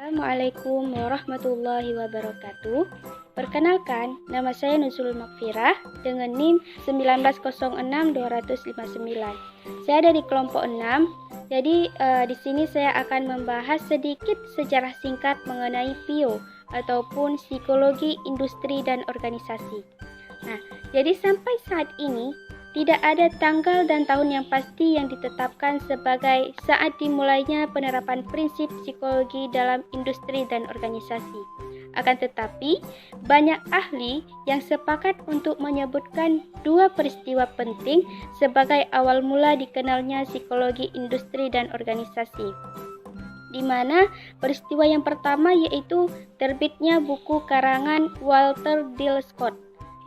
Assalamualaikum warahmatullahi wabarakatuh. Perkenalkan, nama saya Nuzul Makfirah dengan NIM 1906259. Saya ada di kelompok 6. Jadi di sini saya akan membahas sedikit sejarah singkat mengenai PIO ataupun Psikologi Industri dan Organisasi. Nah, jadi sampai saat ini tidak ada tanggal dan tahun yang pasti yang ditetapkan sebagai saat dimulainya penerapan prinsip psikologi dalam industri dan organisasi. Akan tetapi, banyak ahli yang sepakat untuk menyebutkan dua peristiwa penting sebagai awal mula dikenalnya psikologi industri dan organisasi. Di mana peristiwa yang pertama yaitu terbitnya buku karangan Walter D. Scott,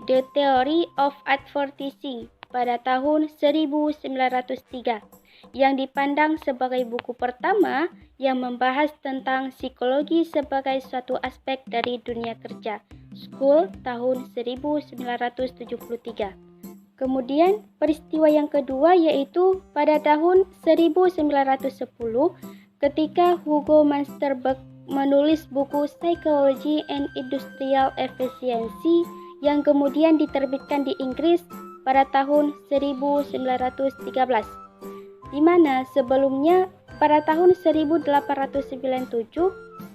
The Theory of Advertising, pada tahun 1903 yang dipandang sebagai buku pertama yang membahas tentang psikologi sebagai suatu aspek dari dunia kerja. School tahun 1973. Kemudian peristiwa yang kedua yaitu pada tahun 1910 ketika Hugo Mansterberg menulis buku Psychology and Industrial Efficiency yang kemudian diterbitkan di Inggris pada tahun 1913, di mana sebelumnya pada tahun 1897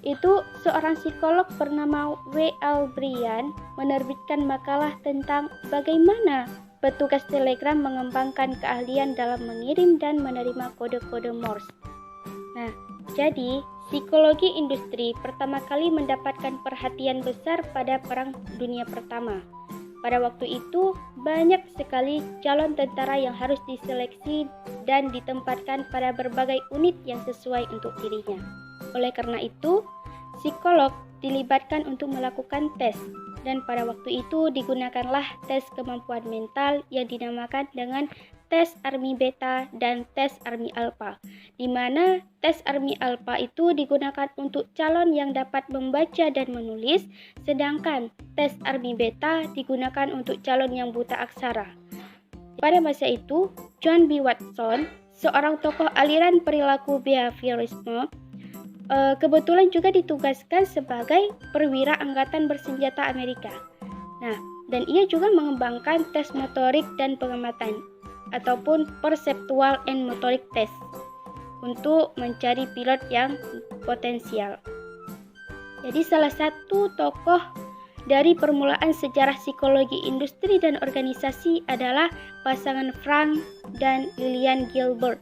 itu seorang psikolog bernama W. L. Bryan menerbitkan makalah tentang bagaimana petugas telegram mengembangkan keahlian dalam mengirim dan menerima kode-kode Morse. Nah, jadi psikologi industri pertama kali mendapatkan perhatian besar pada Perang Dunia Pertama. Pada waktu itu, banyak sekali calon tentara yang harus diseleksi dan ditempatkan pada berbagai unit yang sesuai untuk dirinya. Oleh karena itu, psikolog dilibatkan untuk melakukan tes, dan pada waktu itu digunakanlah tes kemampuan mental yang dinamakan dengan tes Army Beta dan tes Army Alpha, di mana tes Army Alpha itu digunakan untuk calon yang dapat membaca dan menulis, sedangkan tes Army Beta digunakan untuk calon yang buta aksara. Pada masa itu, John B. Watson, seorang tokoh aliran perilaku behaviorisme, kebetulan juga ditugaskan sebagai perwira angkatan bersenjata Amerika. Nah, dan ia juga mengembangkan tes motorik dan pengamatan ataupun perceptual and motoric test untuk mencari pilot yang potensial. Jadi salah satu tokoh dari permulaan sejarah psikologi industri dan organisasi adalah pasangan Frank dan Lillian Gilbert.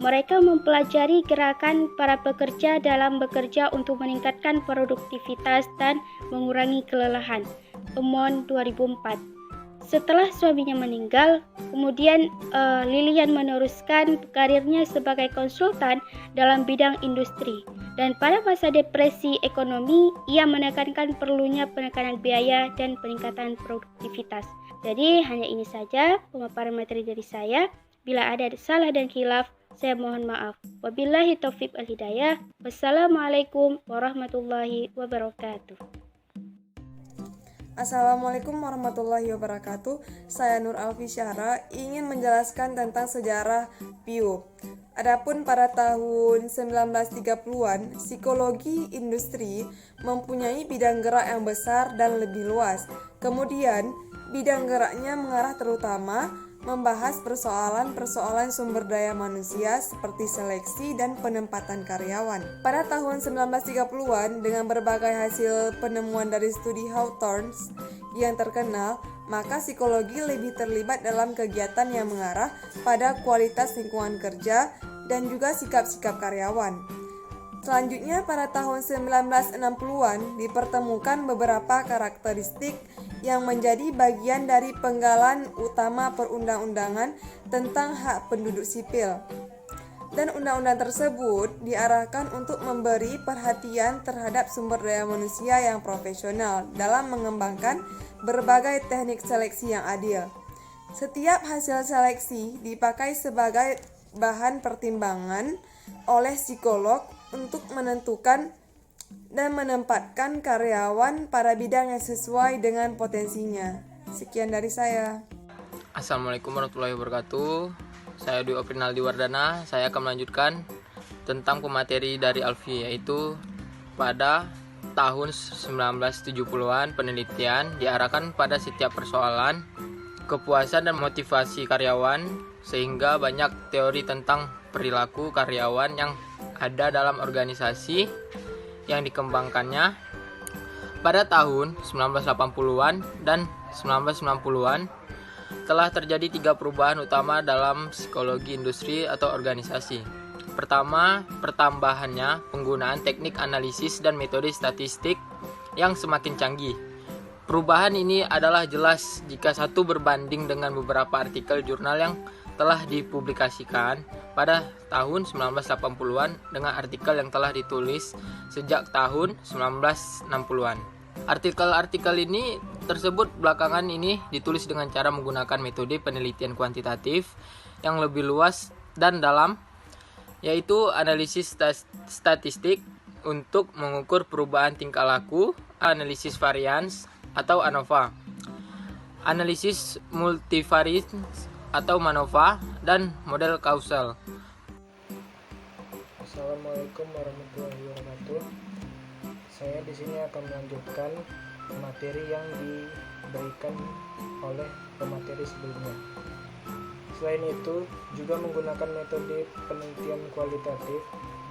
Mereka mempelajari gerakan para pekerja dalam bekerja untuk meningkatkan produktivitas dan mengurangi kelelahan. Emon 2004. Setelah suaminya meninggal, kemudian Lillian meneruskan karirnya sebagai konsultan dalam bidang industri. Dan pada masa depresi ekonomi, ia menekankan perlunya penekanan biaya dan peningkatan produktivitas. Jadi hanya ini saja pemaparan materi dari saya. Bila ada salah dan khilaf, saya mohon maaf. Wabillahi taufiq wal hidayah. Wassalamualaikum warahmatullahi wabarakatuh. Assalamualaikum warahmatullahi wabarakatuh. Saya Nur Alfi Syahra ingin menjelaskan tentang sejarah PIO. Adapun pada tahun 1930-an, psikologi industri mempunyai bidang gerak yang besar dan lebih luas. Kemudian, bidang geraknya mengarah terutama membahas persoalan-persoalan sumber daya manusia seperti seleksi dan penempatan karyawan. Pada tahun 1930-an, dengan berbagai hasil penemuan dari studi Hawthorne yang terkenal, maka psikologi lebih terlibat dalam kegiatan yang mengarah pada kualitas lingkungan kerja dan juga sikap-sikap karyawan. Selanjutnya, pada tahun 1960-an dipertemukan beberapa karakteristik yang menjadi bagian dari penggalan utama perundang-undangan tentang hak penduduk sipil. Dan undang-undang tersebut diarahkan untuk memberi perhatian terhadap sumber daya manusia yang profesional dalam mengembangkan berbagai teknik seleksi yang adil. Setiap hasil seleksi dipakai sebagai bahan pertimbangan oleh psikolog untuk menentukan dan menempatkan karyawan pada bidang yang sesuai dengan potensinya. Sekian dari saya. Assalamualaikum warahmatullahi wabarakatuh. Saya Dwi Oprinaldi Wardana. Saya akan melanjutkan tentang pemateri dari Alfi, yaitu pada tahun 1970-an, penelitian diarahkan pada setiap persoalan, kepuasan dan motivasi karyawan, sehingga banyak teori tentang perilaku karyawan yang ada dalam organisasi yang dikembangkannya. Pada tahun 1980-an dan 1990-an telah terjadi 3 perubahan utama dalam psikologi industri atau organisasi. Pertama, pertambahannya penggunaan teknik analisis dan metode statistik yang semakin canggih. Perubahan ini adalah jelas jika satu berbanding dengan beberapa artikel jurnal yang telah dipublikasikan pada tahun 1980-an dengan artikel yang telah ditulis sejak tahun 1960-an. Artikel-artikel ini tersebut belakangan ini ditulis dengan cara menggunakan metode penelitian kuantitatif yang lebih luas dan dalam, yaitu analisis statistik untuk mengukur perubahan tingkah laku, analisis varians atau ANOVA, analisis multivariate atau MANOVA, dan model kausal. Assalamualaikum warahmatullahi wabarakatuh. Saya di sini akan melanjutkan materi yang diberikan oleh pemateri sebelumnya. Selain itu, juga menggunakan metode penelitian kualitatif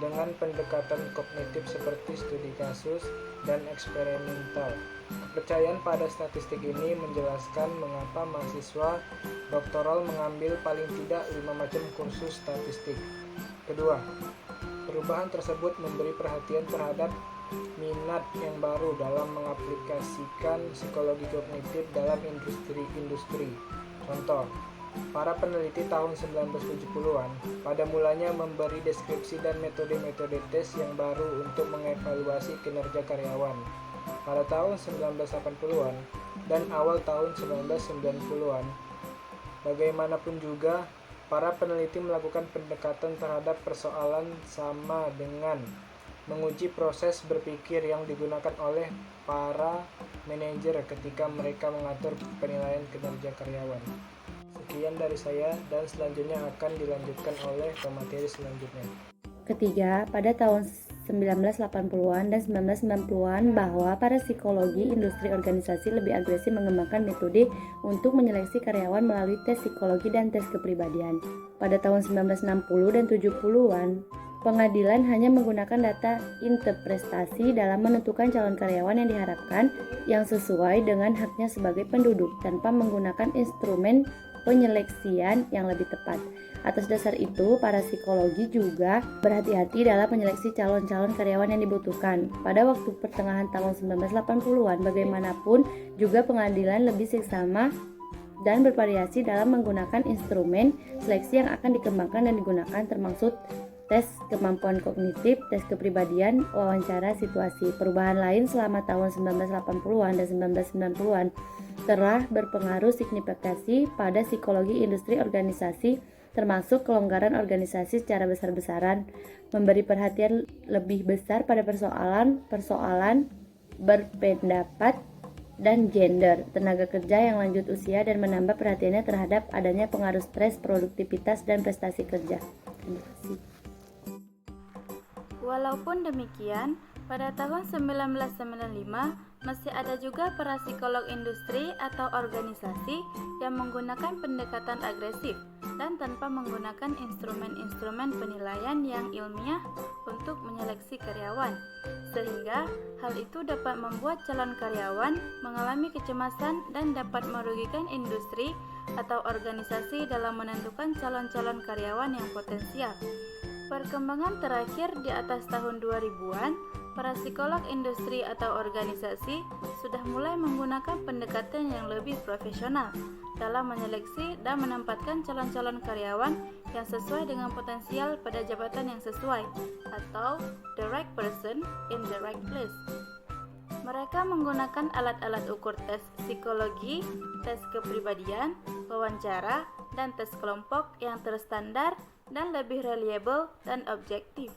dengan pendekatan kognitif seperti studi kasus dan eksperimental. Kepercayaan pada statistik ini menjelaskan mengapa mahasiswa doktoral mengambil paling tidak 5 macam kursus statistik. Kedua, perubahan tersebut memberi perhatian terhadap minat yang baru dalam mengaplikasikan psikologi kognitif dalam industri. Contoh, para peneliti tahun 1970-an pada mulanya memberi deskripsi dan metode-metode tes yang baru untuk mengevaluasi kinerja karyawan. Pada tahun 1980-an dan awal tahun 1990-an, bagaimanapun juga, para peneliti melakukan pendekatan terhadap persoalan sama dengan menguji proses berpikir yang digunakan oleh para manajer ketika mereka mengatur penilaian kinerja karyawan. Sekian dari saya dan selanjutnya akan dilanjutkan oleh pemateri selanjutnya. Ketiga, pada tahun 1980-an dan 1990-an bahwa para psikologi industri organisasi lebih agresif mengembangkan metode untuk menyeleksi karyawan melalui tes psikologi dan tes kepribadian. Pada tahun 1960 dan 70-an, pengadilan hanya menggunakan data interpretasi dalam menentukan calon karyawan yang diharapkan yang sesuai dengan haknya sebagai penduduk tanpa menggunakan instrumen penyeleksian yang lebih tepat. Atas dasar itu, para psikologi juga berhati-hati dalam menyeleksi calon-calon karyawan yang dibutuhkan. Pada waktu pertengahan tahun 1980-an, bagaimanapun juga pengadilan lebih seksama dan bervariasi dalam menggunakan instrumen seleksi yang akan dikembangkan dan digunakan, termasuk tes kemampuan kognitif, tes kepribadian, wawancara situasi. Perubahan lain selama tahun 1980-an dan 1990-an telah berpengaruh signifikasi pada psikologi industri organisasi, termasuk kelonggaran organisasi secara besar-besaran, memberi perhatian lebih besar pada persoalan berpendapat dan gender, tenaga kerja yang lanjut usia, dan menambah perhatiannya terhadap adanya pengaruh stres, produktivitas, dan prestasi kerja. Terima kasih. Walaupun demikian, pada tahun 1995 masih ada juga para psikolog industri atau organisasi yang menggunakan pendekatan agresif dan tanpa menggunakan instrumen-instrumen penilaian yang ilmiah untuk menyeleksi karyawan, sehingga hal itu dapat membuat calon karyawan mengalami kecemasan dan dapat merugikan industri atau organisasi dalam menentukan calon-calon karyawan yang potensial. Perkembangan terakhir di atas tahun 2000-an, para psikolog industri atau organisasi sudah mulai menggunakan pendekatan yang lebih profesional dalam menyeleksi dan menempatkan calon-calon karyawan yang sesuai dengan potensial pada jabatan yang sesuai, atau the right person in the right place. Mereka menggunakan alat-alat ukur tes psikologi, tes kepribadian, wawancara, dan tes kelompok yang terstandar dan lebih reliable dan objektif.